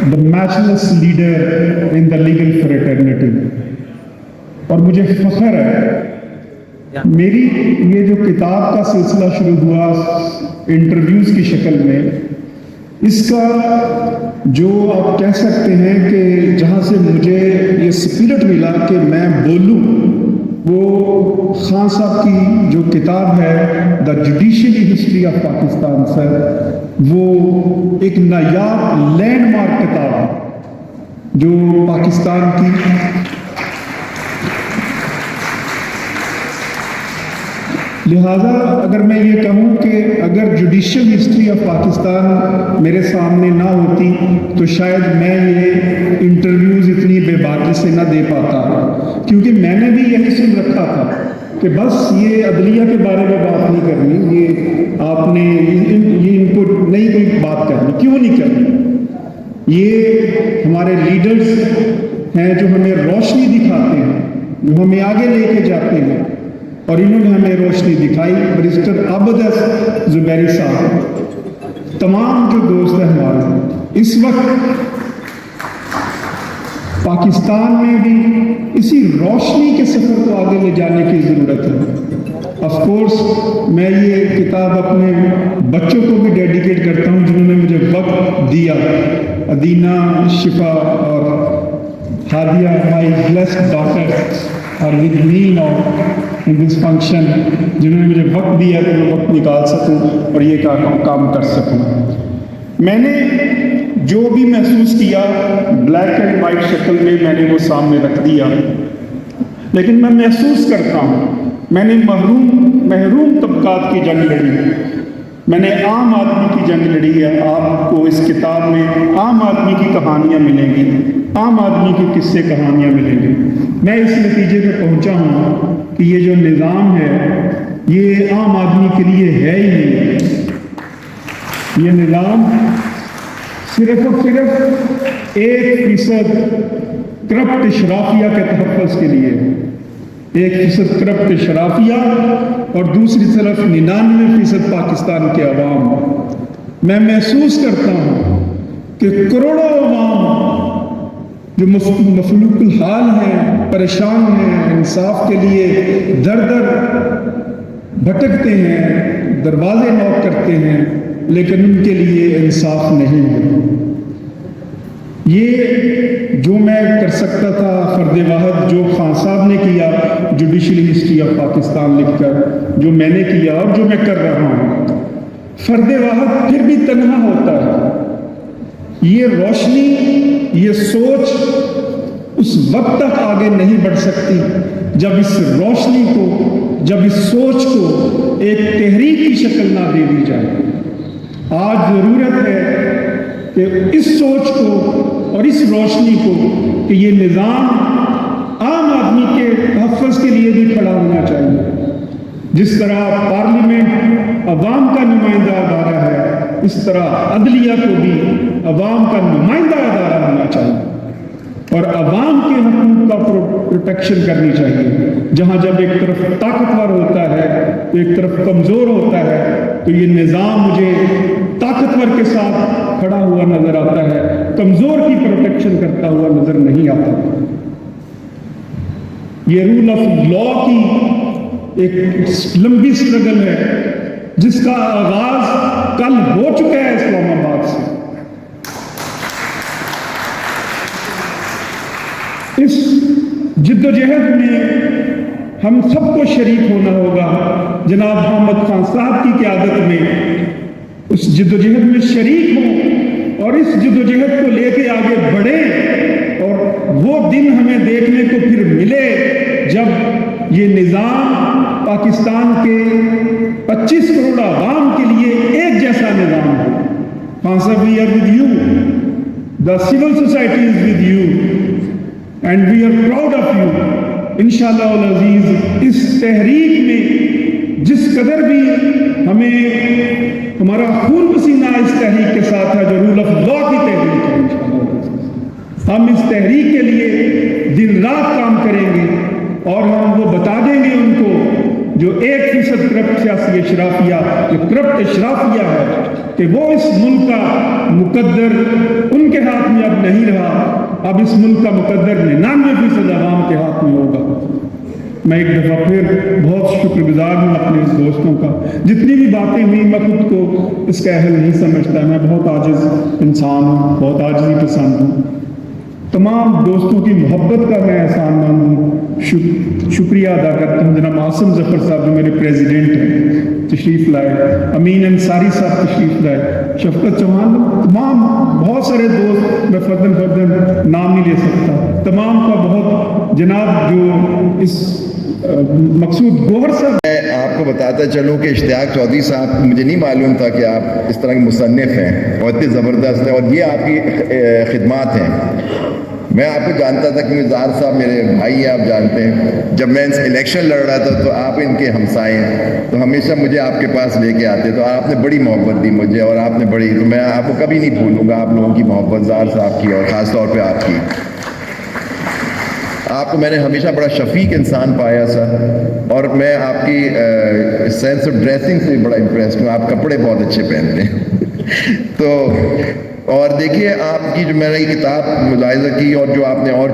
the matchless leader in the legal fraternity. اور مجھے فخر ہے میری یہ جو کتاب کا سلسلہ شروع ہوا انٹرویوز کی شکل میں، اس کا جو آپ کہہ سکتے ہیں کہ جہاں سے مجھے یہ سپرٹ ملا کہ میں بولوں، وہ خان صاحب کی جو کتاب ہے the judiciary history of Pakistan sir, وہ ایک نایاب لینڈ مارک کتاب ہے جو پاکستان کی لہٰذا اگر میں یہ کہوں کہ اگر جوڈیشل ہسٹری آف پاکستان میرے سامنے نہ ہوتی تو شاید میں یہ انٹرویوز اتنی بے باکی سے نہ دے پاتا، کیونکہ میں نے بھی یہی سن رکھا تھا کہ بس یہ عدلیہ کے بارے میں بات نہیں کرنی، یہ آپ نے یہ ان کو نہیں کوئی بات کرنی، کیوں نہیں کرنی؟ یہ ہمارے لیڈرز ہیں جو ہمیں روشنی دکھاتے ہیں، جو ہمیں آگے لے کے جاتے ہیں، اور انہوں نے ہمیں روشنی دکھائی۔ بیرسٹر عابد زبیری صاحب، تمام جو دوست ہیں ہمارے، اس وقت پاکستان میں بھی اسی روشنی کے سفر کو آگے لے جانے کی ضرورت ہے۔ آف کورس میں یہ کتاب اپنے بچوں کو بھی ڈیڈیکیٹ کرتا ہوں جنہوں نے مجھے وقت دیا، ادینہ، شفا اور ہادیہ، مائی بلیسڈ ڈاٹر اور with me now in this function, جنہوں نے مجھے وقت دیا کہ میں وقت نکال سکوں اور یہ کام کر سکوں۔ میں نے جو بھی محسوس کیا بلیک اینڈ وائٹ شکل میں میں نے وہ سامنے رکھ دیا، لیکن میں محسوس کرتا ہوں میں نے محروم طبقات کی جنگ لڑی، میں نے عام آدمی کی جنگ لڑی ہے۔ آپ کو اس کتاب میں عام آدمی کی کہانیاں ملیں گی، عام آدمی کی قصے کہانیاں ملیں گی۔ میں اس نتیجے پہ پہنچا ہوں کہ یہ جو نظام ہے یہ عام آدمی کے لیے ہے ہی نہیں، یہ نظام صرف اور صرف 1% کرپٹ اشرافیہ کے تحفظ کے لیے، 1% کرپٹ اشرافیہ اور دوسری طرف 99% پاکستان کے عوام۔ میں محسوس کرتا ہوں کہ کروڑوں عوام جو مفلوق الحال ہیں، پریشان ہیں، انصاف کے لیے در در بھٹکتے ہیں، دروازے نوک کرتے ہیں، لیکن ان کے لیے انصاف نہیں ہے۔ یہ جو میں کر سکتا تھا فرد واحد، جو خان صاحب نے کیا جوڈیشل ہسٹری آف پاکستان لکھ کر، جو میں نے کیا اور جو میں کر رہا ہوں، فرد واحد پھر بھی تنہا ہوتا ہے۔ یہ روشنی، یہ سوچ اس وقت تک آگے نہیں بڑھ سکتی جب اس روشنی کو، جب اس سوچ کو ایک تحریک کی شکل نہ دے دی جائے۔ آج ضرورت ہے کہ اس سوچ کو اور اس روشنی کو کہ یہ نظام عام آدمی کے تحفظ کے لیے بھی کھڑا ہونا چاہیے۔ جس طرح پارلیمنٹ عوام کا نمائندہ ادارہ ہے، اس طرح عدلیہ کو بھی عوام کا نمائندہ ادارہ ہونا چاہیے اور عوام کے حقوق کا پروٹیکشن کرنی چاہیے۔ جہاں جب ایک طرف طاقتور ہوتا ہے تو ایک طرف کمزور ہوتا ہے، تو یہ نظام مجھے طاقتور کے ساتھ کھڑا ہوا نظر آتا ہے، کمزور کی پروٹیکشن کرتا ہوا نظر نہیں آتا۔ یہ رول آف لا کی ایک لمبی سٹرگل ہے جس کا آغاز کل ہو چکا ہے اسلام آباد سے۔ اس جد و جہد میں ہم سب کو شریک ہونا ہوگا۔ جناب محمد خان صاحب کی قیادت میں اس جد و جہد میں شریک ہوں اور اس جد و جہد کو لے کے آگے بڑھیں، اور وہ دن ہمیں دیکھنے کو پھر ملے جب یہ نظام پاکستان کے 25 کروڑ عوام کے لیے ایک جیسا نظام ہو۔ خان صاحب، we are with you, the civil society is with you and we are proud of you. انشاءاللہ العزیز اس تحریک میں جس قدر بھی ہمیں ہمارا خون پسینہ اس تحریک کے ساتھ ہے جو رول آف لا کی تحریک ہے، انشاءاللہ ہم اس تحریک کے لیے دن رات کام کریں گے اور ہم وہ بتا دیں گے ان کو جو 1% کرپٹ سیاسی اشرافیہ، جو کرپٹ اشرافیہ ہے، کہ وہ اس ملک کا مقدر ان کے ہاتھ میں اب نہیں رہا، اب اس ملک کا مقدر 99% عوام کے ہاتھ میں ہوگا۔ میں ایک دفعہ پھر بہت شکر گزار ہوں اپنے اس دوستوں کا۔ جتنی بھی باتیں ہوئی میں خود کو اس کا اہل نہیں سمجھتا، میں بہت عاجز انسان ہوں، بہت عاجزی پسند ہوں۔ تمام دوستوں کی محبت کا میں احسان مند ہوں، شکریہ ادا کرتا ہوں۔ جناب عاصم ظفر صاحب جو میرے پریزیڈنٹ ہیں تشریف لائے، امین انصاری صاحب تشریف لائے، شفقت چوہان، تمام بہت سارے دوست، میں فردن نام نہیں لے سکتا، تمام کا بہت، جناب جو اس مقصود گوہر صاحب۔ میں آپ کو بتاتا چلوں کہ اشتیاق چودھری صاحب، مجھے نہیں معلوم تھا کہ آپ اس طرح کے مصنف ہیں اور اتنے زبردست ہیں، اور یہ آپ کی خدمات ہیں۔ میں آپ کو جانتا تھا کہ زہر صاحب میرے بھائی ہیں، آپ جانتے ہیں۔ جب میں ان سے الیکشن لڑ رہا تھا تو آپ ان کے ہمسائے ہیں، تو ہمیشہ مجھے آپ کے پاس لے کے آتے، تو آپ نے بڑی محبت دی مجھے، اور آپ نے بڑی، تو میں آپ کو کبھی نہیں بھولوں گا آپ لوگوں کی محبت، زہر صاحب کی اور خاص طور پہ آپ کی۔ آپ کو میں نے ہمیشہ بڑا شفیق انسان پایا سر، اور میں آپ کی سینس آف ڈریسنگ سے بڑا امپریسڈ ہوں، آپ کپڑے بہت اچھے پہنتے ہیں۔ تو اور دیکھیے آپ کی جو میں نے یہ کتاب ملاحظہ کی، اور جو آپ نے اور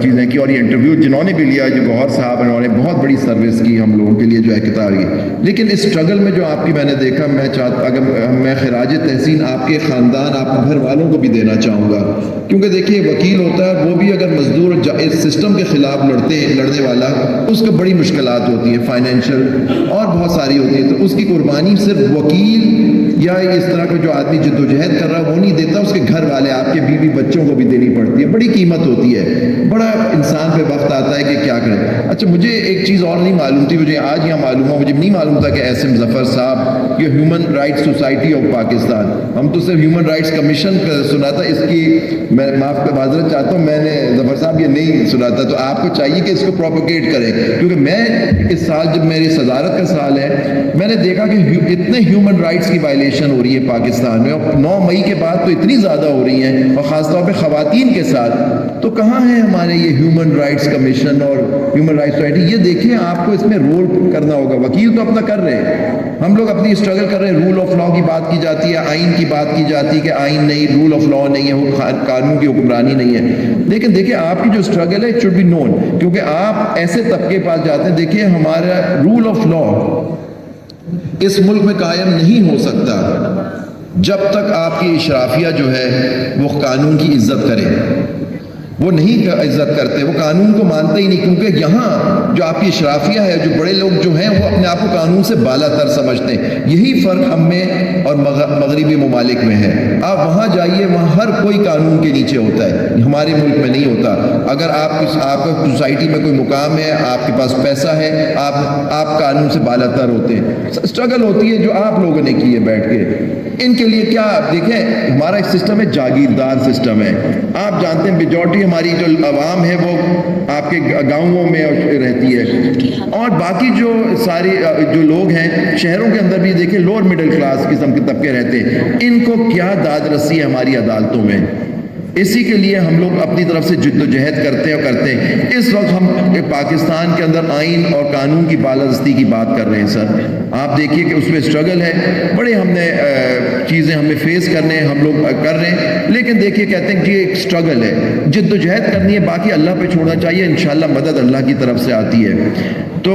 چیزیں کی، اور یہ انٹرویو جنہوں نے بھی لیا، جو گوہر صاحب انہوں نے بہت بڑی سروس کی ہم لوگوں کے لیے جو ہے کتاب کی۔ لیکن اس اسٹرگل میں جو آپ کی میں نے دیکھا، میں چاہتا اگر میں خراج تحسین آپ کے خاندان، آپ کے گھر والوں کو بھی دینا چاہوں گا، کیونکہ دیکھیے وکیل ہوتا ہے وہ بھی اگر مزدور اس سسٹم کے خلاف لڑنے والا، اس کو بڑی مشکلات ہوتی ہیں، فائنینشیل اور بہت ساری ہوتی ہیں، تو اس کی قربانی صرف وکیل یا اس طرح کا جو آدمی جدوجہد کر رہا ہے وہ نہیں دیتا، اس کے گھر والے، آپ کے بیوی بچوں کو بھی دینی پڑتی ہے، بڑی قیمت ہوتی ہے، بڑا انسان پہ وقت آتا ہے کہ کیا کرے۔ اچھا مجھے ایک چیز اور نہیں معلوم تھی، مجھے آج یہاں معلوم ہوا، مجھے نہیں معلوم تھا کہ عاصم ظفر صاحب یہ human rights society of Pakistan, ہم تو صرف ہیومن رائٹس کمیشن سنا تھا، اس کی میں معذرت چاہتا ہوں، میں نے ظفر صاحب یہ نہیں سنا تھا، تو آپ کو چاہیے کہ اس کو پروپیگیٹ کریں، کیونکہ میں اس سال جب میری صدارت کا سال ہے، میں نے دیکھا کہ اتنے ہیومن رائٹس کی وائلیشن ہو رہی ہے پاکستان میں، اور 9 مئی کے بعد تو اتنی زیادہ ہو رہی ہیں، اور خاص طور پہ خواتین کے ساتھ، تو کہاں ہے ہمارے یہ ہیومن رائٹس کمیشن اور ہیومن رائٹس سوسائٹی؟ یہ دیکھیں آپ کو اس میں رول کرنا ہوگا، وکیل تو اپنا کر رہے ہیں، ہم لوگ اپنی اسٹرگل کر رہے ہیں، رول آف لا کی بات کی جاتی ہے، آئین کی بات کی جاتی ہے کہ آئین نہیں، رول آف لا نہیں ہے، قانون کی حکمرانی نہیں ہے، لیکن دیکھیں آپ کی جو اسٹرگل ہے اٹ شوڈ بی نون، کیونکہ آپ ایسے طبقے پاس جاتے ہیں، دیکھیں ہمارا رول آف لا اس ملک میں قائم نہیں ہو سکتا جب تک آپ کی اشرافیہ جو ہے وہ قانون کی عزت کرے، وہ نہیں عزت کرتے، وہ قانون کو مانتے ہی نہیں، کیونکہ یہاں جو آپ کی اشرافیہ ہے، جو بڑے لوگ جو ہیں وہ اپنے آپ کو قانون سے بالا تر سمجھتے ہیں، یہی فرق ہم میں اور مغربی ممالک میں ہے۔ آپ وہاں جائیے، وہاں ہر کوئی قانون کے نیچے ہوتا ہے، ہمارے ملک میں نہیں ہوتا۔ اگر آپ کا سوسائٹی میں کوئی مقام ہے، آپ کے پاس پیسہ ہے، آپ قانون سے بالا تر ہوتے ہیں۔ اسٹرگل ہوتی ہے جو آپ لوگوں نے کی ہے بیٹھ کے، ان کے لیے کیا دیکھیں، ہمارا ایک سسٹم ہے، جاگیردار سسٹم ہے، آپ جانتے ہیں میجورٹی ہماری جو عوام ہے وہ آپ کے گاؤں میں رہتی ہے، اور باقی جو ساری جو لوگ ہیں شہروں کے اندر بھی دیکھیں لوور مڈل کلاس قسم کے طبقے رہتے ہیں، ان کو کیا داد رسی ہے ہماری عدالتوں میں، اسی کے لیے ہم لوگ اپنی طرف سے جدوجہد کرتے ہیں۔ اس وقت ہم پاکستان کے اندر آئین اور قانون کی بالادستی کی بات کر رہے ہیں سر، آپ دیکھیے کہ اس میں اسٹرگل ہے، بڑے ہم نے چیزیں ہمیں فیس کرنے ہم لوگ کر رہے ہیں، لیکن دیکھیے کہتے ہیں کہ یہ ایک اسٹرگل ہے، جدوجہد کرنی ہے، باقی اللہ پہ چھوڑنا چاہیے، انشاءاللہ مدد اللہ کی طرف سے آتی ہے۔ تو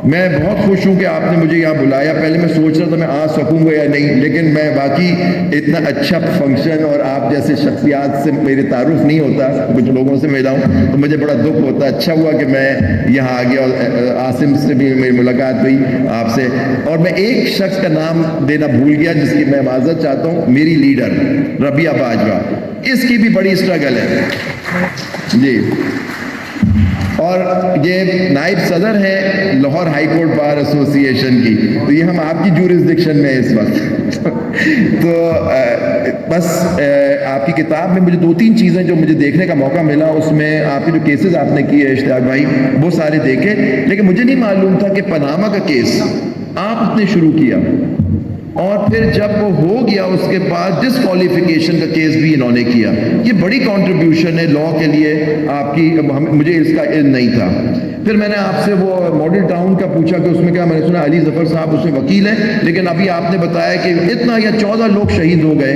میں بہت خوش ہوں کہ آپ نے مجھے یہاں بلایا، پہلے میں سوچ رہا تھا میں آ سکوں گا یا نہیں، لیکن میں باقی اتنا اچھا فنکشن اور آپ جیسے شخصیات سے میرے تعارف نہیں ہوتا، کچھ لوگوں سے ملا ہوں تو مجھے بڑا دکھ ہوتا، اچھا ہوا کہ میں یہاں آ گیا، اور عاصم سے بھی میری ملاقات ہوئی آپ سے، اور میں ایک شخص کا نام دینا بھول گیا جس کی میں معذرت چاہتا ہوں، میری لیڈر ربیہ باجوہ، اس کی بھی بڑی اسٹرگل ہے جی، اور یہ نائب صدر ہے لاہور ہائی کورٹ بار ایسوسی ایشن کی، تو یہ ہم آپ کی جورسڈکشن میں اس وقت تو بس آپ کی کتاب میں مجھے 2-3 چیزیں جو مجھے دیکھنے کا موقع ملا، اس میں آپ کے جو کیسز آپ نے کیے اشتیاق بھائی وہ سارے دیکھے، لیکن مجھے نہیں معلوم تھا کہ پاناما کا کیس آپ نے شروع کیا، اور پھر جب وہ ہو گیا اس کے بعد ڈسکوالیفیکیشن کا کیس بھی انہوں نے کیا، یہ بڑی کنٹریبیوشن ہے لاء کے لیے آپ کی، مجھے اس کا علم نہیں تھا۔ پھر میں نے آپ سے وہ ماڈل ٹاؤن کا پوچھا کہ اس میں کیا، میں نے سنا علی ظفر صاحب اس میں وکیل ہیں، لیکن ابھی آپ نے بتایا کہ اتنا یا 14 لوگ شہید ہو گئے